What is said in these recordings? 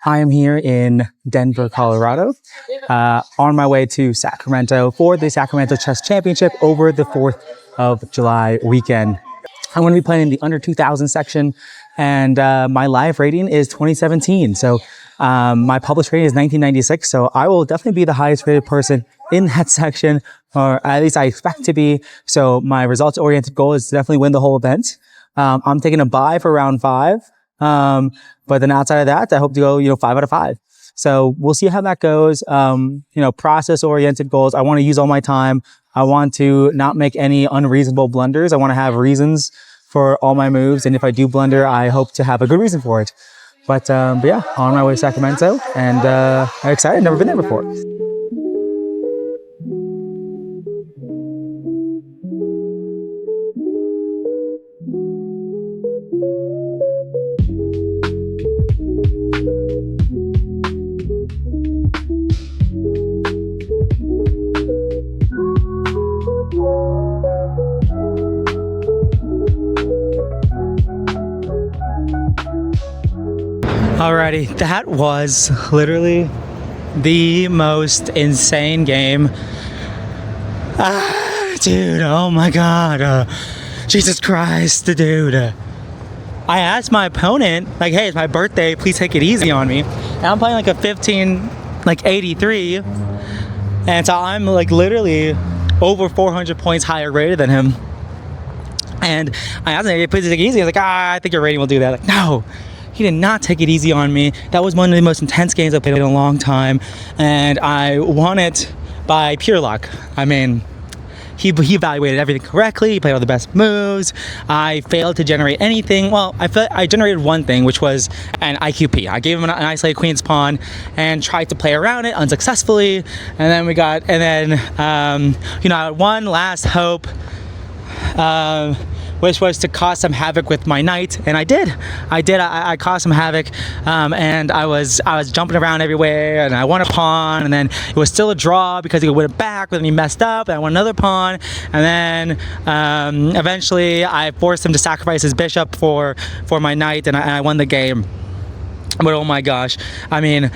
I am here in Denver, Colorado, on my way to Sacramento for the Sacramento Chess Championship over the 4th of July weekend. I'm going to be playing in the under 2000 section, and my live rating is 2017. So my published rating is 1996. So I will definitely be the highest rated person in that section, or at least I expect to be. So my results-oriented goal is to definitely win the whole event. I'm taking a bye for round 5. But then outside of that, I hope to go, 5 out of 5. So we'll see how that goes. Process-oriented goals. I want to use all my time. I want to not make any unreasonable blunders. I want to have reasons for all my moves. And if I do blunder, I hope to have a good reason for it. But yeah, on my way to Sacramento, and I'm excited. Never been there before. Alrighty, that was literally the most insane game. Dude, oh my god. Jesus Christ, dude. I asked my opponent, like, hey, it's my birthday, please take it easy on me. And I'm playing like a 83. And so I'm like literally over 400 points higher rated than him. And I asked him, hey, please take it easy. I was like, I think your rating will do that. Like, no. He did not take it easy on me. That was one of the most intense games I've played in a long time. And I won it by pure luck. I mean, he evaluated everything correctly. He played all the best moves. I failed to generate anything. Well, I generated one thing, which was an IQP. I gave him an isolated queen's pawn and tried to play around it unsuccessfully. And then I had one last hope, which was to cause some havoc with my knight, and I did. I caused some havoc, and I was jumping around everywhere, and I won a pawn, and then it was still a draw because he went back, but then he messed up, and I won another pawn, and then eventually I forced him to sacrifice his bishop for my knight, and I won the game. But oh my gosh, I mean,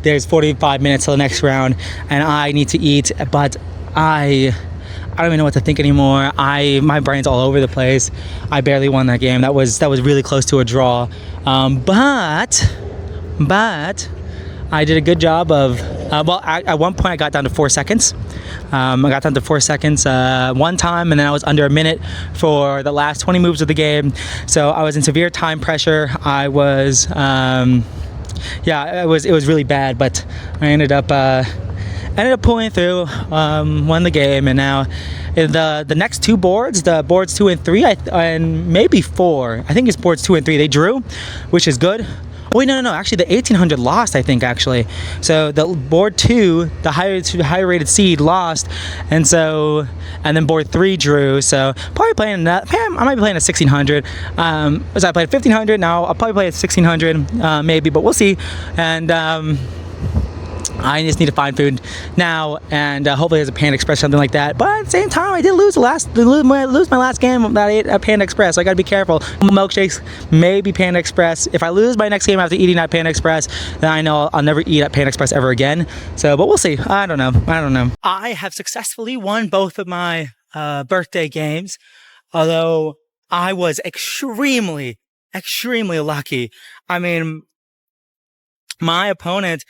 there's 45 minutes till the next round, and I need to eat, but I don't even know what to think anymore. My brain's all over the place. I barely won that game. That was really close to a draw. But I did a good job of, at one point I got down to 4 seconds. I got down to 4 seconds one time, and then I was under a minute for the last 20 moves of the game. So I was in severe time pressure. I was, it was really bad, but I ended up pulling through, won the game, and now the next two boards, the boards 2 and 3, and maybe 4, I think it's boards 2 and 3, they drew, which is good. Oh wait, no, actually the 1800 lost, I think, actually. So the board 2, the higher rated seed lost, and then board 3 drew. So probably playing that. I might be playing a 1600. So I played 1500. Now I'll probably play a 1600, maybe, but we'll see. And I just need to find food now, and hopefully there's a Panda Express, something like that. But at the same time, I did lose my last game that I ate at Panda Express, so I gotta be careful. Milkshakes, maybe Panda Express. If I lose my next game after eating at Panda Express, then I know I'll never eat at Panda Express ever again. So, but we'll see. I don't know. I have successfully won both of my birthday games, although I was extremely lucky. I mean, my opponent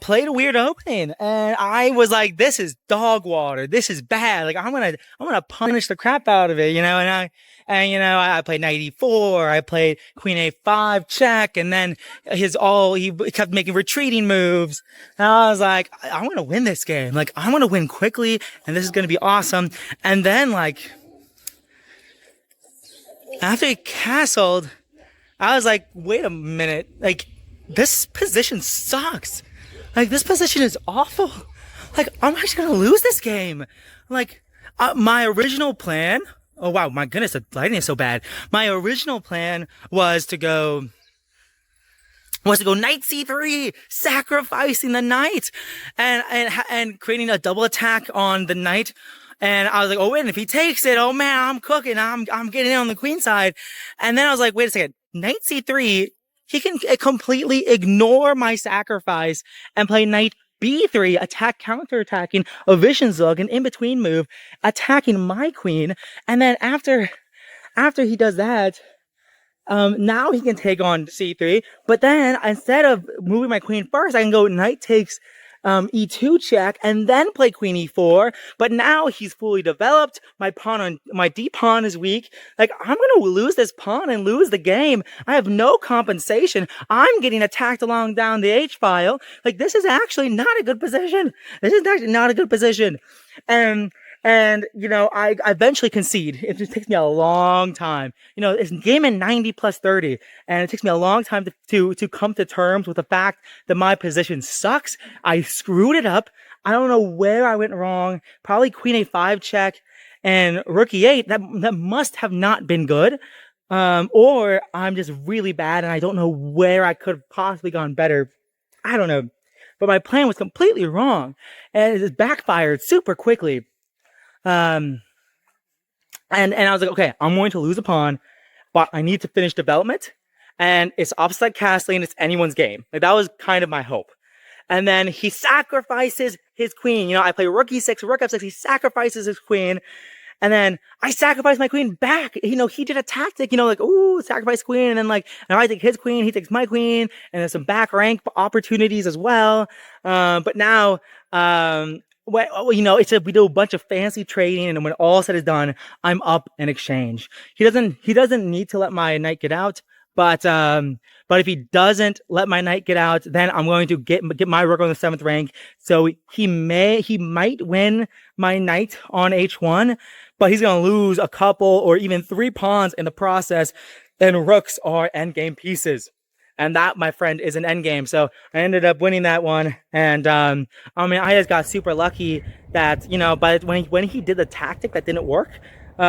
played a weird opening, and I was like, this is dog water. This is bad. Like, I'm gonna punish the crap out of it, and I played knight e4, I played queen a5 check, and then he kept making retreating moves. And I was like, I want to win this game. Like, I want to win quickly, and this is going to be awesome. And then, like, after he castled, I was like, wait a minute. Like, this position sucks. Like, this position is awful. Like, I'm actually gonna lose this game. Like, my original plan, oh wow, my goodness, the lighting is so bad. My original plan was to go knight c3, sacrificing the knight, and creating a double attack on the knight. And I was like, oh, wait, if he takes it, oh man, I'm cooking. I'm getting in on the queen side. And then I was like, wait a second, knight c3, he can completely ignore my sacrifice and play knight b3, attack, counter-attacking a Visionzug, an in-between move, attacking my queen. And then after he does that, now he can take on c3, but then instead of moving my queen first, I can go knight takes e2 check and then play queen e4. But now he's fully developed. My d pawn is weak. Like, I'm gonna lose this pawn and lose the game. I have no compensation. I'm getting attacked along down the h file. Like, this is actually not a good position. This is actually not a good position. And, you know, I eventually concede. It just takes me a long time. You know, it's game in 90 plus 30. And it takes me a long time to come to terms with the fact that my position sucks. I screwed it up. I don't know where I went wrong. Probably queen a5 check and rook e8. That must have not been good. Or I'm just really bad and I don't know where I could have possibly gone better. I don't know. But my plan was completely wrong. And it just backfired super quickly. And I was like, okay, I'm going to lose a pawn, but I need to finish development, and it's opposite castling, it's anyone's game. Like, that was kind of my hope. And then he sacrifices his queen. You know, I play rook e6, rook f6, he sacrifices his queen, and then I sacrifice my queen back. You know, he did a tactic, you know, like, ooh, sacrifice queen, and then like, now I take his queen, he takes my queen, and there's some back rank opportunities as well. But now, well, you know, we do a bunch of fancy trading, and when all said is done, I'm up in exchange. He doesn't need to let my knight get out, but if he doesn't let my knight get out, then I'm going to get my rook on the 7th rank. So he might win my knight on h1, but he's gonna lose a couple or even 3 pawns in the process, and rooks are endgame pieces. And that, my friend, is an endgame. So I ended up winning that one. And, I mean, I just got super lucky that, you know, but when he did the tactic that didn't work, you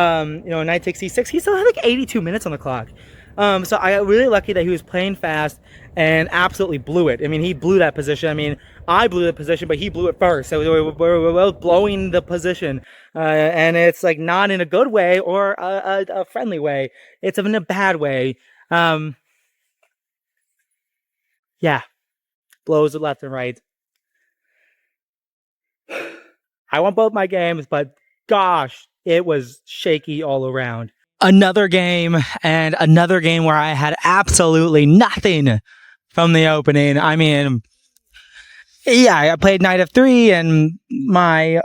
know, knight takes c6, he still had like 82 minutes on the clock. So I got really lucky that he was playing fast and absolutely blew it. I mean, he blew that position. I mean, I blew the position, but he blew it first. So we're both blowing the position. And it's like not in a good way or a friendly way. It's in a bad way. Yeah, blows it left and right. I won both my games, but gosh, it was shaky all around. Another game, and another game where I had absolutely nothing from the opening. I mean, yeah, I played knight f3, and my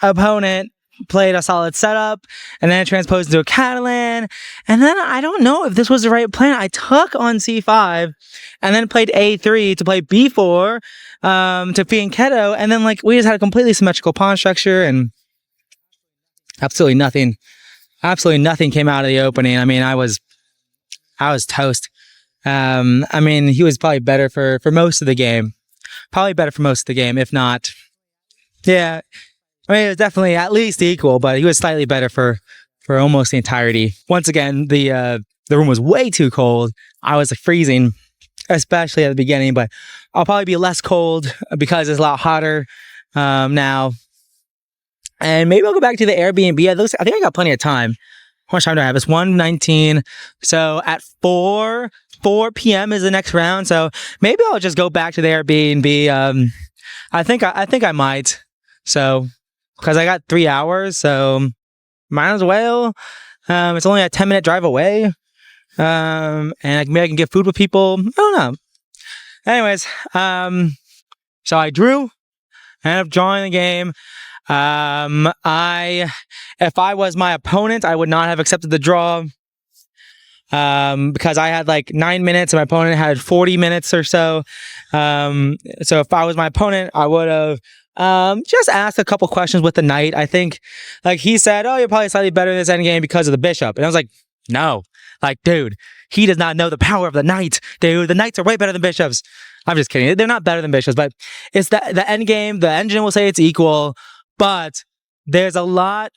opponent played a solid setup, and then it transposed into a Catalan, and then I don't know if this was the right plan. I took on c5, and then played a3 to play b4 to fianchetto, and then like we just had a completely symmetrical pawn structure, and absolutely nothing came out of the opening. I mean, I was toast. I mean, he was probably better for most of the game. Probably better for most of the game, if not. Yeah. I mean, it was definitely at least equal, but he was slightly better for almost the entirety. Once again, the room was way too cold. I was like freezing, especially at the beginning, but I'll probably be less cold because it's a lot hotter now. And maybe I'll go back to the Airbnb. I think I got plenty of time. How much time do I have? It's 1:19. So at 4 p.m. is the next round. So maybe I'll just go back to the Airbnb. I think I might. So, because I got 3 hours, so might as well. It's only a 10-minute drive away. And maybe I can get food with people. I don't know. Anyways, so I drew. I ended up drawing the game. If I was my opponent, I would not have accepted the draw. Because I had like 9 minutes and my opponent had 40 minutes or so. So if I was my opponent, I would have just asked a couple questions with the knight. I think, like, he said, oh, you're probably slightly better in this endgame because of the bishop. And I was like, no. Like, dude, he does not know the power of the knight. Dude, the knights are way better than bishops. I'm just kidding. They're not better than bishops, but it's the endgame. The engine will say it's equal, but it's a lot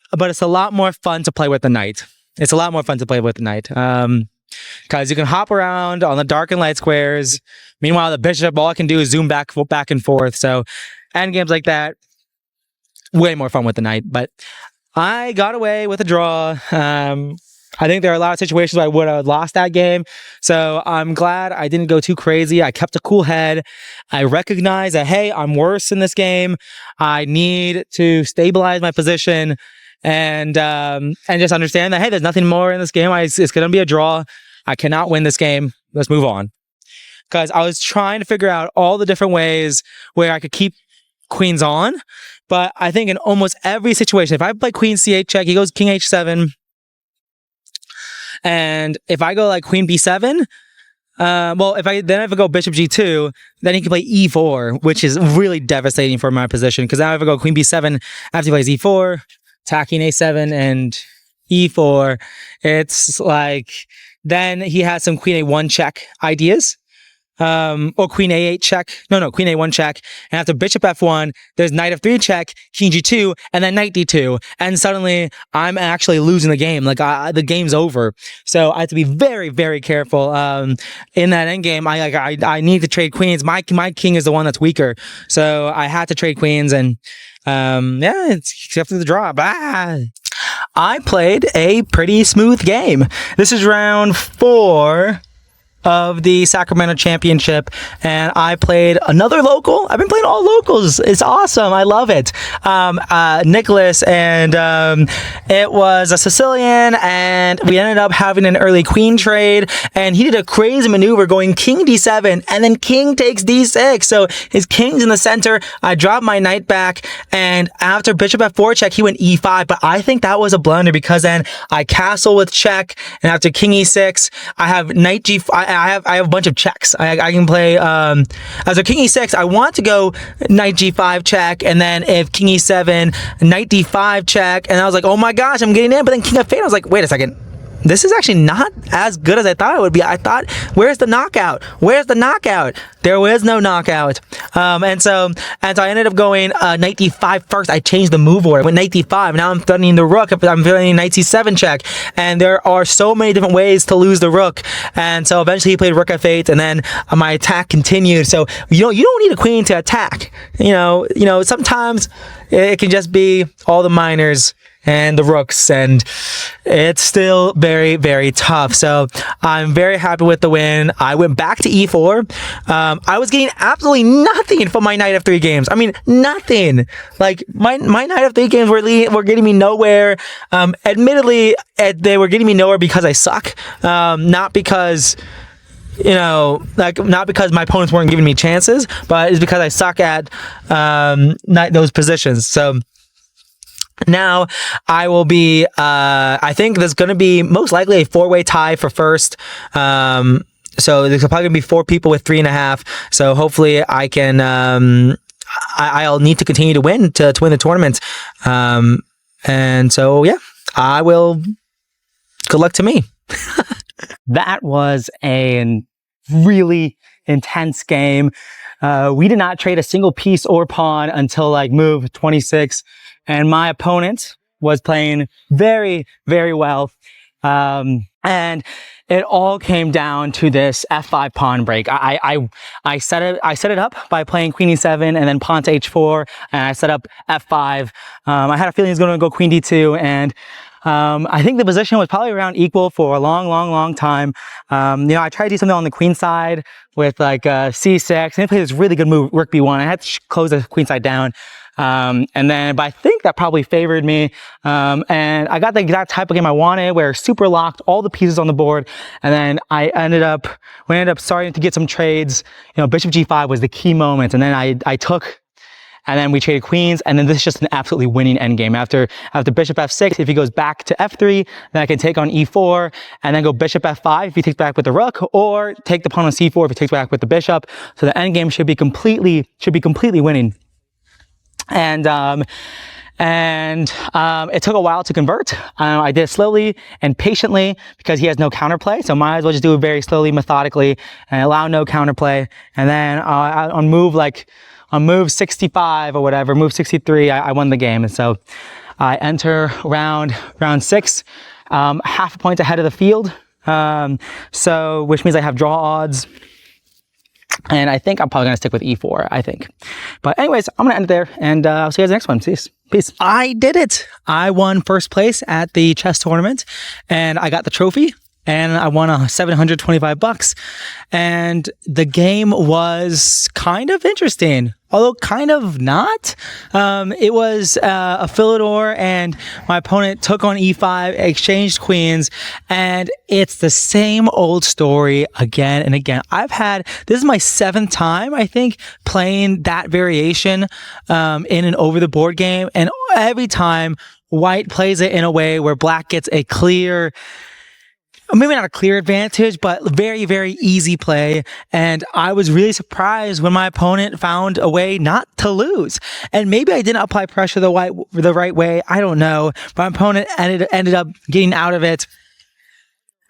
more fun to play with the knight. It's a lot more fun to play with the knight. Because you can hop around on the dark and light squares. Meanwhile, the bishop, all I can do is zoom back and forth. So endgames like that, way more fun with the knight. But I got away with a draw. I think there are a lot of situations where I would have lost that game. So I'm glad I didn't go too crazy. I kept a cool head. I recognized that, hey, I'm worse in this game. I need to stabilize my position and just understand that, hey, there's nothing more in this game. It's going to be a draw. I cannot win this game. Let's move on. Because I was trying to figure out all the different ways where I could keep queens on. But I think in almost every situation, if I play queen c8 check, he goes king h7. And if I go like queen b7, if I go bishop g2, then he can play e4, which is really devastating for my position. Because now if I go queen b7, after he plays e4, attacking a7 and e4, it's like, then he has some queen a1 check ideas. Or queen a8 check. No, queen a1 check. And after bishop f1, there's knight f3 check, king g2, and then knight d2. And suddenly, I'm actually losing the game. Like, the game's over. So I have to be very, very careful. In that endgame, I need to trade queens. My king is the one that's weaker. So I had to trade queens, and it's after the draw. I played a pretty smooth game. This is round 4 of the Sacramento Championship, and I played another local. I've been playing all locals. It's awesome. I love it. Nicholas, and it was a Sicilian, and we ended up having an early queen trade, and he did a crazy maneuver going king d7, and then king takes d6. So his king's in the center. I dropped my knight back, and after bishop f4 check, he went e5, but I think that was a blunder because then I castle with check, and after king e6, I have knight g5. I have a bunch of checks. I can play as a king e6. I want to go knight g5 check, and then if king e7, knight d5 check, and I was like, oh my gosh, I'm getting in. But then king f8, I was like, wait a second. This is actually not as good as I thought it would be. I thought, where's the knockout? Where's the knockout? There was no knockout. And so I ended up going knight d5 first. I changed the move order. I went knight d5. Now I'm threatening the rook. I'm threatening knight c7 check. And there are so many different ways to lose the rook. And so eventually he played rook f8, and then my attack continued. So you don't need a queen to attack. You know, sometimes it can just be all the minors and the rooks, and it's still very, very tough. So I'm very happy with the win. I went back to e4. I was getting absolutely nothing from my knight f3 games. I mean, nothing. Like my knight f3 games were getting me nowhere. Admittedly, they were getting me nowhere because I suck, not because not because my opponents weren't giving me chances, but it's because I suck at those positions. So now I will be, I think there's going to be most likely a 4-way tie for first. So there's probably going to be 4 people with 3.5. So hopefully I can, I'll need to continue to win to win the tournament. And so, yeah, I will. Good luck to me. That was a really intense game. We did not trade a single piece or pawn until like move 26. And my opponent was playing very, very well. And it all came down to this f5 pawn break. I set it up by playing queen e7 and then pawn to h4, and I set up f5. I had a feeling he was going to go queen d2, and I think the position was probably around equal for a long time. I tried to do something on the queen side with like c6, and he played this really good move, rook b1. I had to close the queen side down. But I think that probably favored me. And I got the exact type of game I wanted, where super locked, all the pieces on the board. And then we ended up starting to get some trades. Bishop g5 was the key moment. And then I took, and then we traded queens. And then this is just an absolutely winning endgame. After bishop f6, if he goes back to f3, then I can take on e4, and then go bishop f5 if he takes back with the rook, or take the pawn on c4 if he takes back with the bishop. So the endgame should be completely winning. And it took a while to convert. I did it slowly and patiently because he has no counterplay. So might as well just do it very slowly, methodically, and allow no counterplay. And then on move 65 or whatever, move 63, I won the game. And so I enter round 6, half a point ahead of the field. Which means I have draw odds. And I think I'm probably going to stick with e4, I think. But anyways, I'm going to end it there, and I'll see you guys next one. See you. Peace. I did it. I won first place at the chess tournament, and I got the trophy. And I won $725. And the game was kind of interesting, although kind of not. It was a Philidor, and my opponent took on e5, exchanged queens, and it's the same old story again and again. This is my 7th time, I think, playing that variation in and over the board game. And every time, white plays it in a way where black gets a clear, maybe not a clear advantage, but very, very easy play. And I was really surprised when my opponent found a way not to lose. And maybe I didn't apply pressure the right way. I don't know. My opponent ended up getting out of it.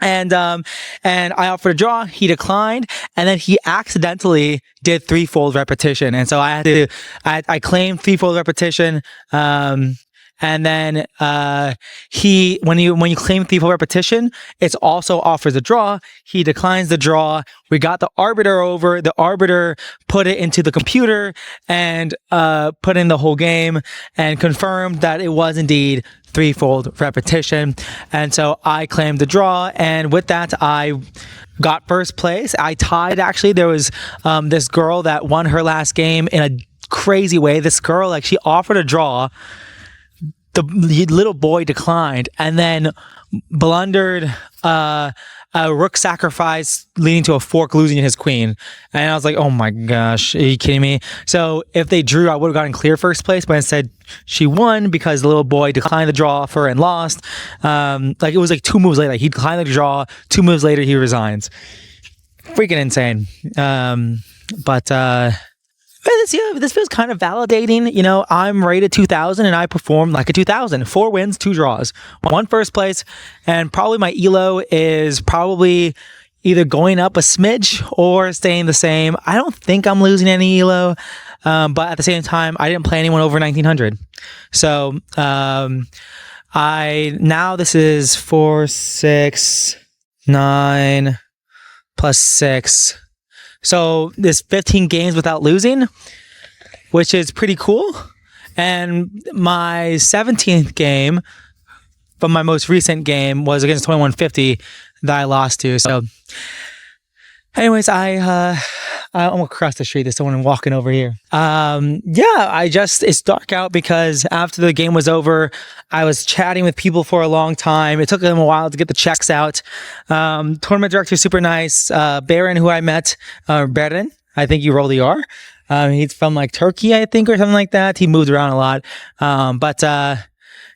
And I offered a draw. He declined, and then he accidentally did threefold repetition. And so I claimed threefold repetition. And then when you claim threefold repetition, it also offers a draw. He declines the draw. We got the arbiter over. The arbiter put it into the computer and put in the whole game and confirmed that it was indeed threefold repetition. And so I claimed the draw, and with that I got first place. I tied, actually. There was this girl that won her last game in a crazy way. This girl, she offered a draw. The little boy declined, and then blundered a rook sacrifice, leading to a fork, losing his queen. And I was like, oh my gosh, are you kidding me? So if they drew, I would have gotten clear first place, but instead she won because the little boy declined the draw for her and lost. It was 2 moves later. He declined the draw. 2 moves later, he resigns. Freaking insane. This feels kind of validating. I'm rated 2000 and I performed like a 2000. 4 wins, 2 draws, 1 first place, and probably my elo is probably either going up a smidge or staying the same. I don't think I'm losing any elo, but at the same time, I didn't play anyone over 1900. So this is 4, 6, 9 plus 6. So this 15 games without losing, which is pretty cool. And my 17th game from my most recent game was against 2150 that I lost to. So anyways, I'm across the street. There's someone walking over here. It's dark out because after the game was over, I was chatting with people for a long time. It took them a while to get the checks out. Tournament director, super nice. Baron, who I met, Baron, I think you roll the R. He's from Turkey, I think, or something like that. He moved around a lot.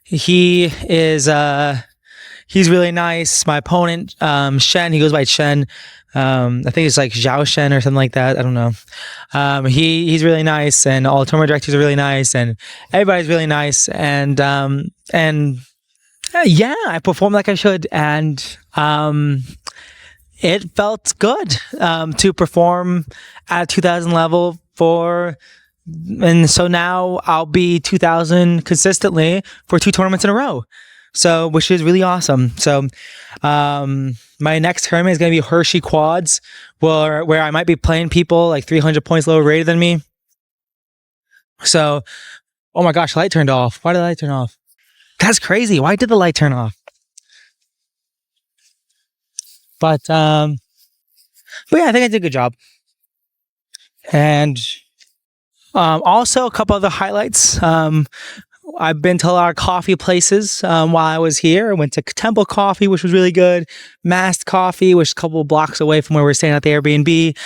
He's really nice. My opponent, Shen, he goes by Shen. I think it's Zhao Shen or something like that. I don't know. He's really nice, and all the tournament directors are really nice, and everybody's really nice. And I performed like I should, and it felt good to perform at 2000 level and so now I'll be 2000 consistently for 2 tournaments in a row. So, which is really awesome. So, my next tournament is going to be Hershey Quads, where I might be playing people 300 points lower rated than me. So, oh my gosh, the light turned off. Why did the light turn off? That's crazy. Why did the light turn off? But yeah, I think I did a good job. And also a couple other highlights. I've been to a lot of coffee places while I was here. I went to Temple Coffee, which was really good. Mast Coffee, which is a couple of blocks away from where we're staying at the Airbnb.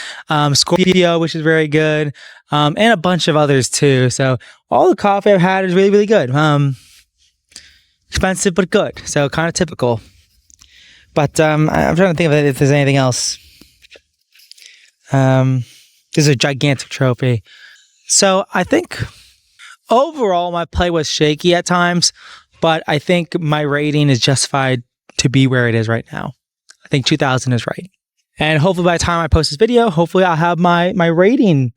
Scorpio, which is very good. And a bunch of others too. So all the coffee I've had is really, really good. Expensive, but good. So kind of typical. But I'm trying to think of if there's anything else. This is a gigantic trophy. So I think overall my play was shaky at times, but I think my rating is justified to be where it is right now. I think 2000 is right. And hopefully by the time I post this video, hopefully I'll have my rating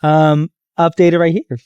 updated right here.